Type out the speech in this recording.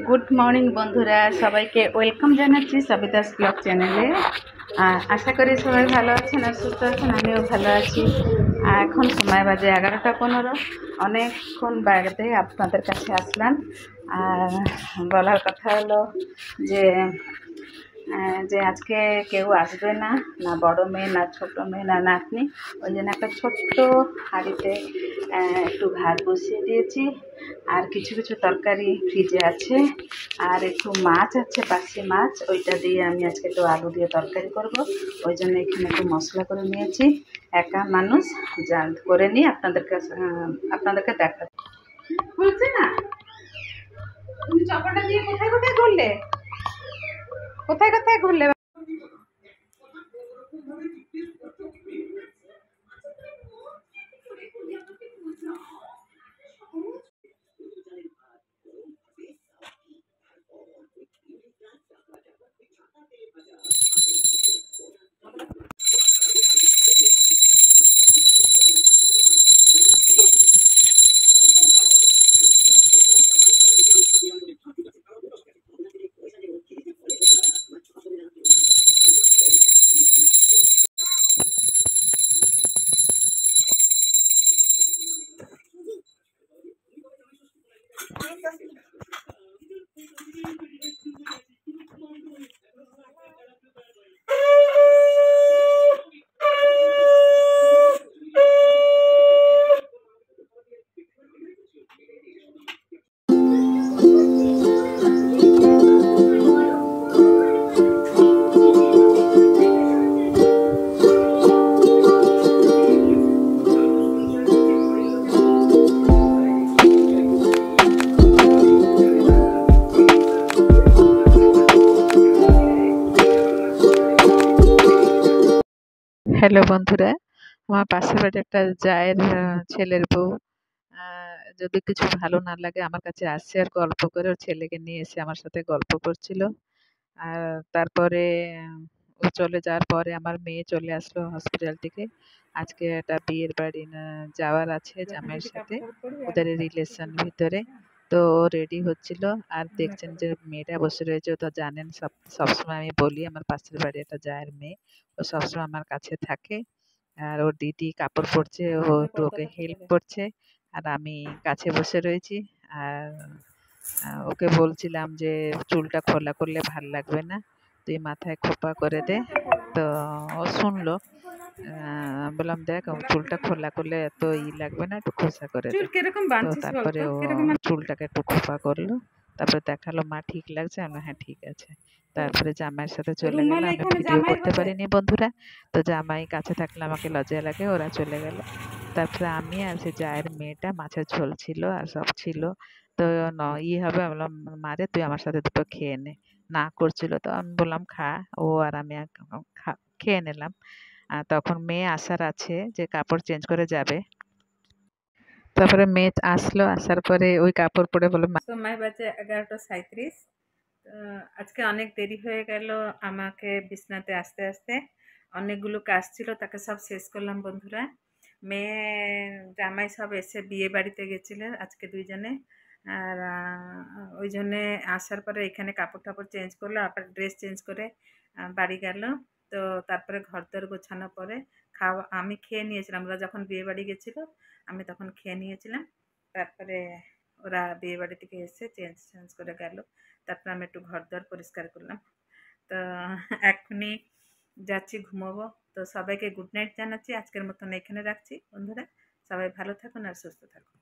Good morning বন্ধুরা, সবাইকে welcome জানাচ্ছি সবিতাস ব্লগ চ্যানেলে। আশা করি সবাই ভালো আছেন আর সুস্থ আছেন। আমিও ভালো আছি। এখন সময় বাজে 11টা 15। অনেকক্ষণ বাইরে আপনাদের কাছে আসলাম। আর বলার কথা হলো যে যে আজকে কেউ আসবে না, না বড় মেয়ে, না ছোট মেয়ে, না নাতনি। ওই জন্য একটা ছোট্ট হাঁড়িতে একটু ভাত বসিয়ে দিয়েছি। আর কিছু কিছু তরকারি ফ্রিজে আছে, আর একটু মাছ আছে, পার্শে মাছ। ওইটা দিয়ে আমি আজকে একটু আলু দিয়ে তরকারি করব। ওই জন্য এখানে একটু মশলা করে নিয়েছি। একা মানুষ, যা করে নিই আপনাদেরকে দেখা বলছে না। তুমি চপাটা দিয়ে কোথায় কোথায় ঘুরলে, কোথায় কোথায় ঘুরলে? হ্যালো বন্ধুরা, আমার পাশের বাড়ির একটা জায়ের ছেলের বউ যদি কিছু ভালো না লাগে আমার কাছে আসছে, আর গল্প করে ওর ছেলেকে নিয়ে এসে আমার সাথে গল্প করছিল। আর তারপরে ও চলে যাওয়ার পরে আমার মেয়ে চলে আসলো হসপিটাল থেকে। আজকে একটা বিয়ের বাড়ি যাওয়ার আছে জামাইয়ের সাথে, ওদের রিলেশন ভিতরে। তো ও রেডি হচ্ছিল, আর দেখছেন যে মেয়েটা বসে রয়েছে। ও তো জানেন, সবসময় আমি বলি আমার পাশের বাড়ি একটা জায়ের মেয়ে, ও সবসময় আমার কাছে থাকে। আর ওর দিদি কাপড় পরছে, ও একটু ওকে হেল্প করছে, আর আমি কাছে বসে রয়েছি। আর ওকে বলছিলাম যে চুলটা খোলা করলে ভাল লাগবে না, তুই মাথায় খোপা করে দে। তো ও শুনলো। বললাম দেখ, চুলটা খোলা করলে এত লাগবে না, একটু খোসা করে দে। তো তারপরে ও চুলটাকে একটু খোপা করলো। তারপরে দেখালো মা ঠিক লাগছে। আমি বললাম, হ্যাঁ ঠিক আছে। তারপরে জামাইয়ের সাথে চলে গেল। আমি ভিডিও করতে পারিনি বন্ধুরা, তো জামাই কাছে থাকলে আমাকে লজ্জা লাগে। ওরা চলে গেল। তারপরে আমি আর সে জায়ের মেয়েটা, মাছের ঝোল ছিল আর সব ছিল। তো হবে, আমি বললাম মারে তুই আমার সাথে দুটো খেয়ে নে। না করছিল, তো আমি বললাম খা। ও আর আমি খেয়ে নিলাম। তখন মেয়ে আসার আছে, যে কাপড় চেঞ্জ করে যাবে। তারপরে মেয়ে আসলো, আসার পরে ওই কাপড় পরে বলে সময় বাজে 11:37। আজকে অনেক দেরি হয়ে গেল আমাকে বিছনাতে আসতে আসতে। অনেকগুলো কাজ ছিল, তাকে সব শেষ করলাম বন্ধুরা। মেয়ে জামাই সব এসে বিয়ে বাড়িতে গেছিলেন আজকে দুইজনে। আর ওই জন্যে আসার পরে এখানে কাপড় টাপড় চেঞ্জ করলো, আবার ড্রেস চেঞ্জ করে বাড়ি গেল। তো তারপরে ঘর দর গোছানোর পরে আমি খেয়ে নিয়েছিলাম। ওরা যখন বিয়ে বাড়ি গেছিলো আমি তখন খেয়ে নিয়েছিলাম। তারপরে ওরা বিয়ে বাড়ি থেকে এসে চেঞ্জ চেঞ্জ করে গেল। তারপরে আমি একটু ঘর দর পরিষ্কার করলাম। তো এখনই যাচ্ছি ঘুমোবো। তো সবাইকে গুড নাইট জানাচ্ছি। আজকের মতন এখানে রাখছি বন্ধুরা। সবাই ভালো থাকুন আর সুস্থ থাকুন।